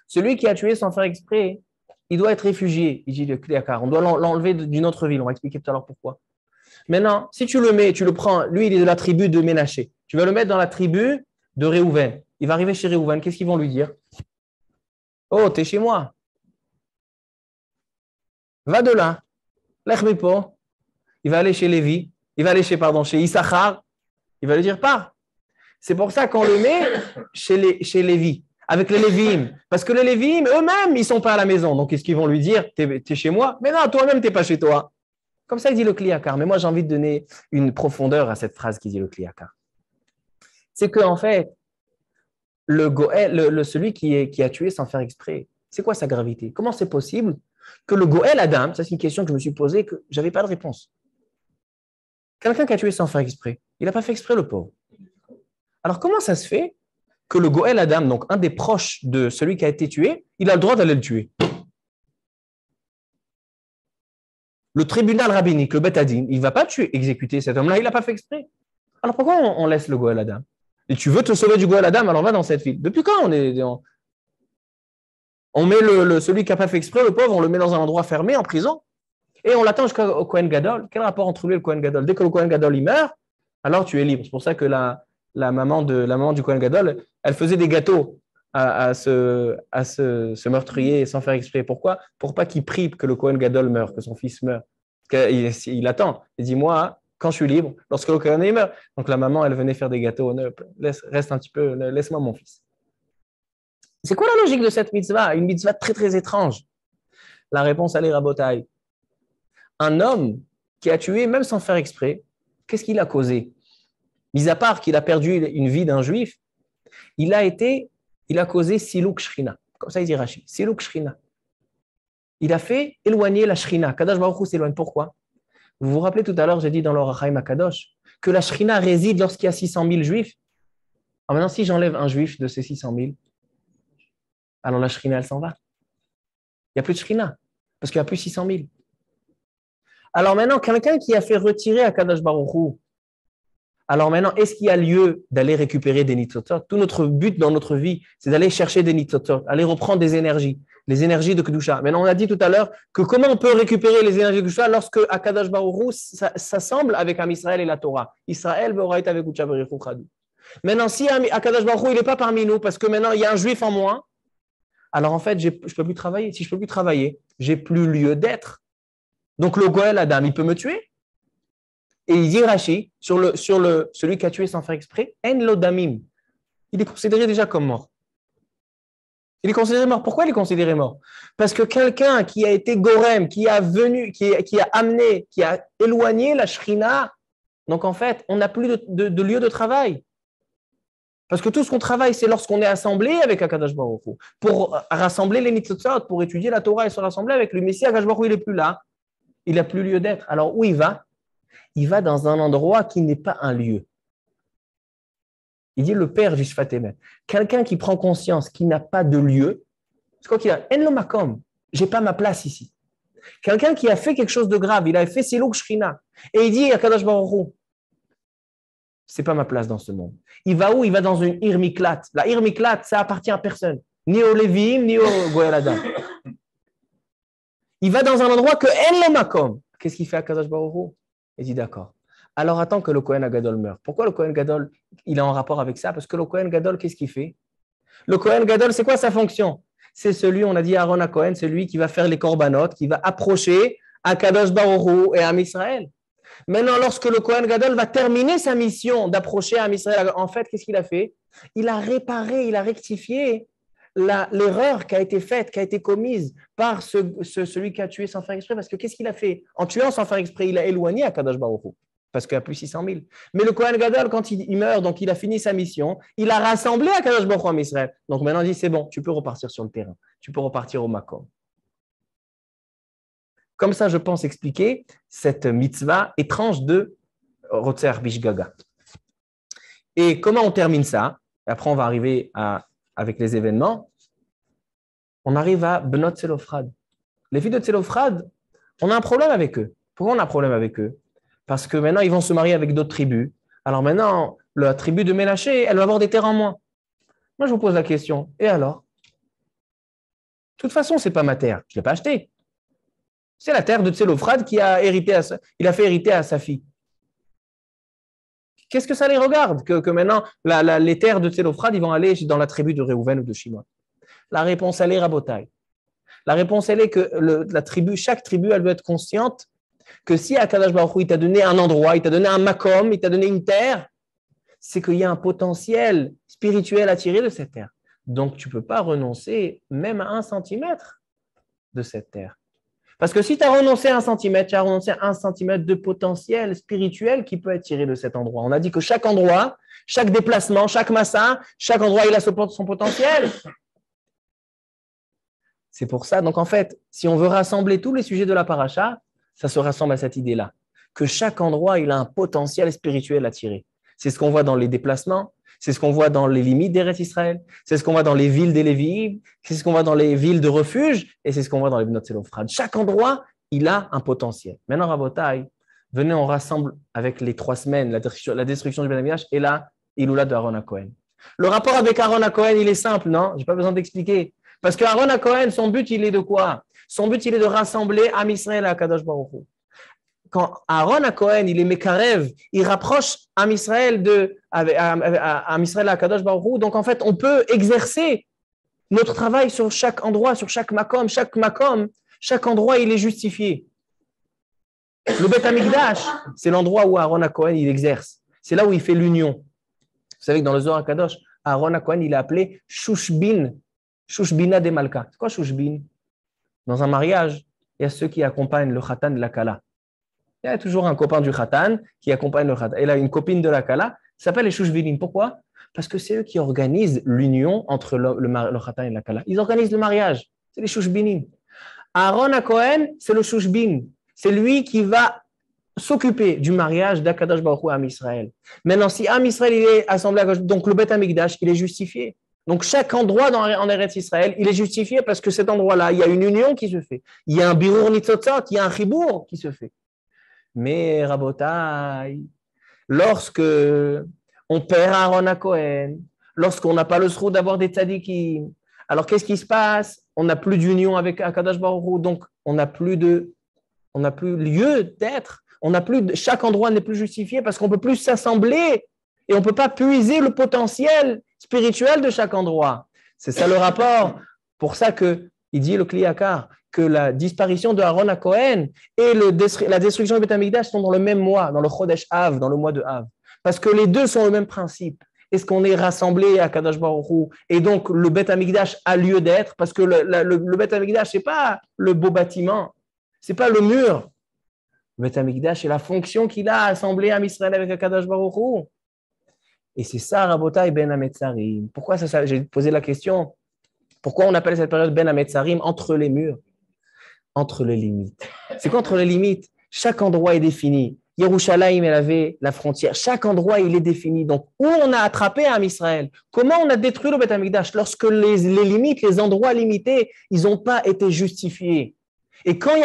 Celui qui a tué sans faire exprès, il doit être réfugié, il dit le Kliyakar. On doit l'enlever d'une autre ville. On va expliquer tout à l'heure pourquoi. Maintenant, si tu le prends, lui, il est de la tribu de Ménaché. Tu vas le mettre dans la tribu de Réhouven. Il va arriver chez Réhouven. Qu'est-ce qu'ils vont lui dire? Oh, t'es chez moi. Va de là. Lech mipo. Il va aller chez Lévi. Il va aller chez Issachar. Il va lui dire pars. C'est pour ça qu'on le met chez Lévi. avec les Lévim. Parce que les Lévim, eux-mêmes, ils ne sont pas à la maison. Donc, qu'est-ce qu'ils vont lui dire? T'es chez moi? Mais non, toi-même, tu n'es pas chez toi. Comme ça, il dit le Kliakar. Mais moi, j'ai envie de donner une profondeur à cette phrase qui dit le Kliakar. C'est qu'en fait, celui qui a tué sans faire exprès, c'est quoi sa gravité? Comment c'est possible que le Goël Adam, ça c'est une question que je me suis posée, que je n'avais pas de réponse. Quelqu'un qui a tué sans faire exprès, il n'a pas fait exprès le pauvre. Alors comment ça se fait que le Goël Adam, donc un des proches de celui qui a été tué, il a le droit d'aller le tuer? Le tribunal rabbinique, le Bet Hadin, il ne va pas exécuter cet homme-là, il n'a pas fait exprès. Alors pourquoi on laisse le Goël Adam? Et tu veux te sauver du Goël Adam, alors va dans cette ville. Depuis quand on met celui qui n'a pas fait exprès, le pauvre, on le met dans un endroit fermé, en prison, et on l'attend jusqu'au Kohen Gadol. Quel rapport entre lui et le Kohen Gadol? Dès que le Kohen Gadol il meurt, alors tu es libre. C'est pour ça que la maman du Kohen Gadol, elle faisait des gâteaux à ce meurtrier sans faire exprès. Pourquoi? Pour pas qu'il prie que le Kohen Gadol meure, que son fils meure. Il attend. Il dit, moi, quand je suis libre, lorsque le Kohen meurt. Donc la maman, elle venait faire des gâteaux. Reste un petit peu, laisse-moi mon fils. C'est quoi la logique de cette mitzvah? Une mitzvah très, très étrange. La réponse, elle est Rabotai. Un homme qui a tué, même sans faire exprès, qu'est-ce qu'il a causé? Mis à part qu'il a perdu une vie d'un juif, il a causé Siluk Shrina. Comme ça, il dit Rashi. Siluk Shrina. Il a fait éloigner la Shrina. Kadosh Baruch Hu s'éloigne. Pourquoi? Vous vous rappelez tout à l'heure, j'ai dit dans l'Orachaim Akadosh, que la Shrina réside lorsqu'il y a 600 000 juifs. Alors maintenant, si j'enlève un juif de ces 600 000, alors la Shrina, elle s'en va. Il n'y a plus de Shrina, parce qu'il n'y a plus 600 000. Alors maintenant, quelqu'un qui a fait retirer Akadosh Baruch Hu, alors maintenant, est-ce qu'il y a lieu d'aller récupérer des nitzotzot? Tout notre but dans notre vie, c'est d'aller chercher des nitzotzot, aller reprendre des énergies, les énergies de Kedusha. Maintenant, on a dit tout à l'heure que comment on peut récupérer les énergies de Kedusha lorsque Akadosh Baruch Hu s'assemble avec Am Israël et la Torah. Israël va être avec Ucha Berichu Chadou. Maintenant, si Akadosh Baruch Hu, il n'est pas parmi nous, parce que maintenant, il y a un juif en moins, alors en fait, je ne peux plus travailler. Si je ne peux plus travailler, je n'ai plus lieu d'être. Donc le Goël Adam, il peut me tuer. Et il dit Rashi, sur celui qui a tué sans faire exprès, En lo damim. Il est considéré déjà comme mort. Il est considéré mort. Pourquoi il est considéré mort? Parce que quelqu'un qui a été gorem, qui a amené, qui a éloigné la shrina, donc en fait, on n'a plus de lieu de travail. Parce que tout ce qu'on travaille, c'est lorsqu'on est assemblé avec Akadosh Baruch Hu, pour rassembler les nitzotzot, pour étudier la Torah et se rassembler avec lui. Mais si Akadosh Baruch Hu, il n'est plus là, il n'a plus lieu d'être. Alors où il va? Il va dans un endroit qui n'est pas un lieu. Il dit le père Vishvatemet. Quelqu'un qui prend conscience qu'il n'a pas de lieu, c'est quoi qu'il a? En lo makom. J'ai pas ma place ici. Quelqu'un qui a fait quelque chose de grave, il a fait Siluk Shrina, et il dit à Kadosh Baruch Hu, c'est pas ma place dans ce monde. Il va où? Il va dans une irmiklat. La irmiklat, ça appartient à personne, ni au Lévi'im, ni au Goël Adam. Il va dans un endroit que en lo makom. Qu'est-ce qu'il fait à Kadosh Baruch Hu? Il dit d'accord. Alors attends que le Kohen Gadol meure. Pourquoi le Kohen Gadol, il est en rapport avec ça? Parce que le Kohen Gadol, qu'est-ce qu'il fait? Le Kohen Gadol, c'est quoi sa fonction? C'est celui, on a dit Aaron à Kohen, celui qui va faire les korbanot, qui va approcher à Kadosh Baruch Hu et à Israël. Maintenant, lorsque le Kohen Gadol va terminer sa mission d'approcher à Israël, en fait, qu'est-ce qu'il a fait? Il a réparé, il a rectifié l'erreur qui a été faite, qui a été commise par celui qui a tué sans faire exprès. Parce que qu'est-ce qu'il a fait? En tuant sans faire exprès, il a éloigné à Kadosh Baruch Hu, parce qu'il y a plus 600 000. Mais le Kohen Gadol, quand il meurt, donc il a fini sa mission, il a rassemblé à Kadosh Baruch Hu en Israël. Donc maintenant, il dit, c'est bon, tu peux repartir sur le terrain. Tu peux repartir au Makom. Comme ça, je pense expliquer cette mitzvah étrange de Rotzer Bishgaga. Et comment on termine ça? Après, on va arriver avec les événements. On arrive à Bnot Tzelophrad. Les filles de Tzelophrad, on a un problème avec eux. Pourquoi on a un problème avec eux? Parce que maintenant, ils vont se marier avec d'autres tribus. Alors maintenant, la tribu de Ménaché, elle va avoir des terres en moins. Moi, je vous pose la question. Et alors? De toute façon, ce n'est pas ma terre. Je ne l'ai pas achetée. C'est la terre de Tzelophrad qui a hérité il a fait hériter à sa fille. Qu'est-ce que ça les regarde que maintenant, les terres de Tzelophrad, ils vont aller dans la tribu de Réhouven ou de Shimon? La réponse, elle est Rabotai. La réponse, elle est que chaque tribu, elle doit être consciente que si Akadosh Baruch Hu, il t'a donné un endroit, il t'a donné un makom, il t'a donné une terre, c'est qu'il y a un potentiel spirituel à tirer de cette terre. Donc, tu ne peux pas renoncer même à 1 centimètre de cette terre. Parce que si tu as renoncé à 1 centimètre, tu as renoncé à 1 centimètre de potentiel spirituel qui peut être tiré de cet endroit. On a dit que chaque endroit, chaque déplacement, chaque massa, chaque endroit, il a son potentiel. C'est pour ça. Donc, en fait, si on veut rassembler tous les sujets de la paracha, ça se rassemble à cette idée-là, que chaque endroit, il a un potentiel spirituel à tirer. C'est ce qu'on voit dans les déplacements, c'est ce qu'on voit dans les limites d'Eretz Israël, c'est ce qu'on voit dans les villes des Lévi'im, c'est ce qu'on voit dans les villes de refuge, et c'est ce qu'on voit dans les Bnot Zelophrad. Chaque endroit, il a un potentiel. Maintenant, Rabotai, venez, on rassemble avec les 3 semaines, la destruction du Ben Amidash et la Iloula de Aaron HaKohen. Le rapport avec Aaron HaKohen, il est simple, non? Je n'ai pas besoin d'expliquer. Parce que Aaron HaKohen, son but, il est de quoi? Son but, il est de rassembler Am Israël à Kadosh Baruch Hu. Quand Aaron HaKohen, il est Mekarev, il rapproche Am Israël à Kadosh Baruch Hu. Donc, en fait, on peut exercer notre travail sur chaque endroit, sur chaque makom, chaque endroit, il est justifié. Le Bet HaMikdash, c'est l'endroit où Aaron HaKohen, il exerce. C'est là où il fait l'union. Vous savez que dans le Zohar HaKadosh, Aaron HaKohen, il est appelé Shushbina de Malka. C'est quoi Shushbin? Dans un mariage, il y a ceux qui accompagnent le Khatan de la Kala. Il y a toujours un copain du Khatan qui accompagne le Khatan. Et là, une copine de la Kala, ça s'appelle les Shushbinim. Pourquoi? Parce que c'est eux qui organisent l'union entre le Khatan et la Kala. Ils organisent le mariage. C'est les Shushbinim. Aaron HaKohen, c'est le Shushbin. C'est lui qui va s'occuper du mariage d'Akadosh Baruch Hu à Am Israël. Maintenant, si Am Israël il est assemblé à donc le Bet HaMikdash, il est justifié. Donc, chaque endroit en Eretz Israël, il est justifié parce que cet endroit-là, il y a une union qui se fait. Il y a un birur nitzotzot, il y a un chibour qui se fait. Mais, Rabotai, lorsque on perd Aaron HaKohen, lorsqu'on n'a pas le sroud d'avoir des tzadikim, alors qu'est-ce qui se passe? On n'a plus d'union avec Akadosh Baruch Hu, donc on n'a plus lieu d'être. Chaque endroit n'est plus justifié parce qu'on ne peut plus s'assembler et on ne peut pas puiser le potentiel spirituel de chaque endroit. C'est ça le rapport. Pour ça qu'il dit le Kliyakar que la disparition de Aaron HaKohen et la destruction du Bet HaMikdash sont dans le même mois, dans le Chodesh Av, dans le mois de Av. Parce que les deux sont le même principe. Est-ce qu'on est rassemblé à Kadosh Baruch Hu et donc le Bet HaMikdash a lieu d'être parce que le Bet HaMikdash, ce n'est pas le beau bâtiment, ce n'est pas le mur. Le Bet HaMikdash, c'est la fonction qu'il a assemblé à Israël avec Kadosh Baruch Hu. Et c'est ça, Rabotai Ben Hametzarim. Pourquoi ça? J'ai posé la question. Pourquoi on appelle cette période Ben Hametzarim entre les murs? Entre les limites. C'est quoi entre les limites? Chaque endroit est défini. Yerushalayim, elle avait la frontière. Chaque endroit, il est défini. Donc, où on a attrapé Am Israël? Comment on a détruit le Bet HaMikdash? Lorsque les limites, les endroits limités, ils n'ont pas été justifiés. Et quand il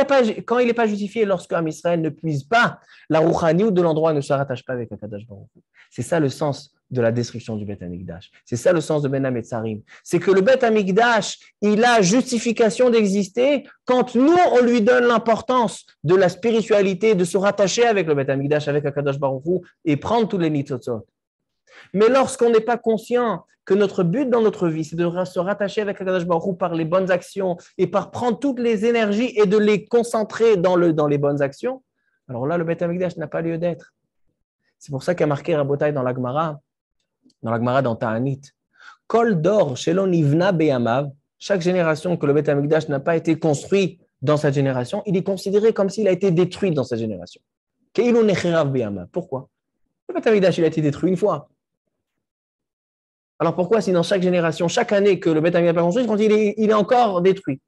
n'est pas justifié, lorsque Am Israël ne puise pas, la rouchaniut de l'endroit ne se rattache pas avec Akadosh Baruch Hu. C'est ça le sens de la destruction du Bet HaMikdash. C'est ça le sens de Ben Hametzarim. C'est que le Bet HaMikdash, il a justification d'exister quand nous, on lui donne l'importance de la spiritualité, de se rattacher avec le Bet HaMikdash, avec Akadosh Baruch Hu et prendre tous les nitzotzot. Mais lorsqu'on n'est pas conscient que notre but dans notre vie, c'est de se rattacher avec Akadosh Baruch Hu par les bonnes actions et par prendre toutes les énergies et de les concentrer dans les bonnes actions, alors là, le Bet HaMikdash n'a pas lieu d'être. C'est pour ça qu'a marqué Rabotai dans la Gemara dans Ta'anit, Kol dor shelon nivna beyamav, chaque génération que le Bet HaMikdash n'a pas été construit dans sa génération, il est considéré comme s'il a été détruit dans sa génération. Ke'ilu necherav beyamav. Pourquoi? Le Bet HaMikdash, il a été détruit une fois. Alors pourquoi si dans chaque génération, chaque année que le Bet HaMikdash est construit, quand il est encore détruit?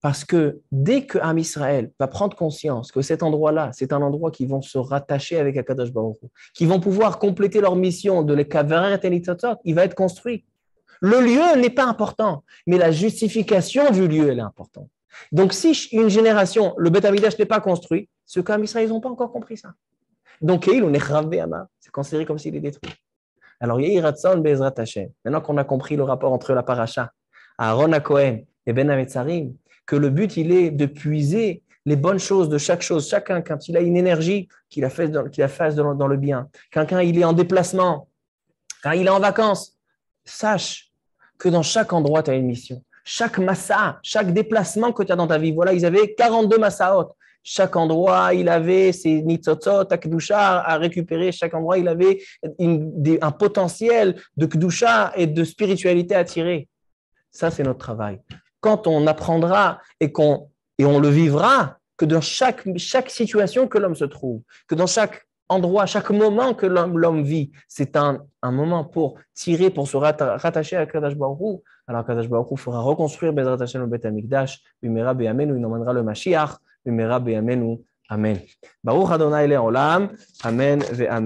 Parce que dès que Am Israël va prendre conscience que cet endroit-là, c'est un endroit qui vont se rattacher avec Akadosh Baruch Hu, qui vont pouvoir compléter leur mission de les kaver et nitzotzot, il va être construit. Le lieu n'est pas important, mais la justification du lieu, elle est importante. Donc si une génération, le Bet HaMikdash n'est pas construit, ceux qu'Am Israël, ils n'ont pas encore compris ça. Donc c'est considéré comme s'il est détruit. Alors, maintenant qu'on a compris le rapport entre la paracha, Aaron HaKohen et Ben Hametzarim, que le but, il est de puiser les bonnes choses de chaque chose. Chacun, quand il a une énergie, qu'il la fasse dans le bien. Quand il est en déplacement, quand il est en vacances, sache que dans chaque endroit, tu as une mission. Chaque massa, chaque déplacement que tu as dans ta vie, voilà, ils avaient 42 massaot. Chaque endroit, il avait ses nitzotzot, à Kedusha, à récupérer. Chaque endroit, il avait un potentiel de Kedusha et de spiritualité à tirer. Ça, c'est notre travail. Quand on apprendra et on le vivra, que dans chaque situation que l'homme se trouve, que dans chaque endroit, chaque moment que l'homme vit, c'est un moment pour tirer, pour se rattacher à Kadosh Baruch Hu. Alors Kadosh Baruch Hu fera reconstruire Bezrat Hashem le Bet Hamikdash, Bimera Beyamenu, il emmènera le Mashiach, Bimera Beyamenu, Amen. Baruch Adonai Le'olam, Amen ve Amen.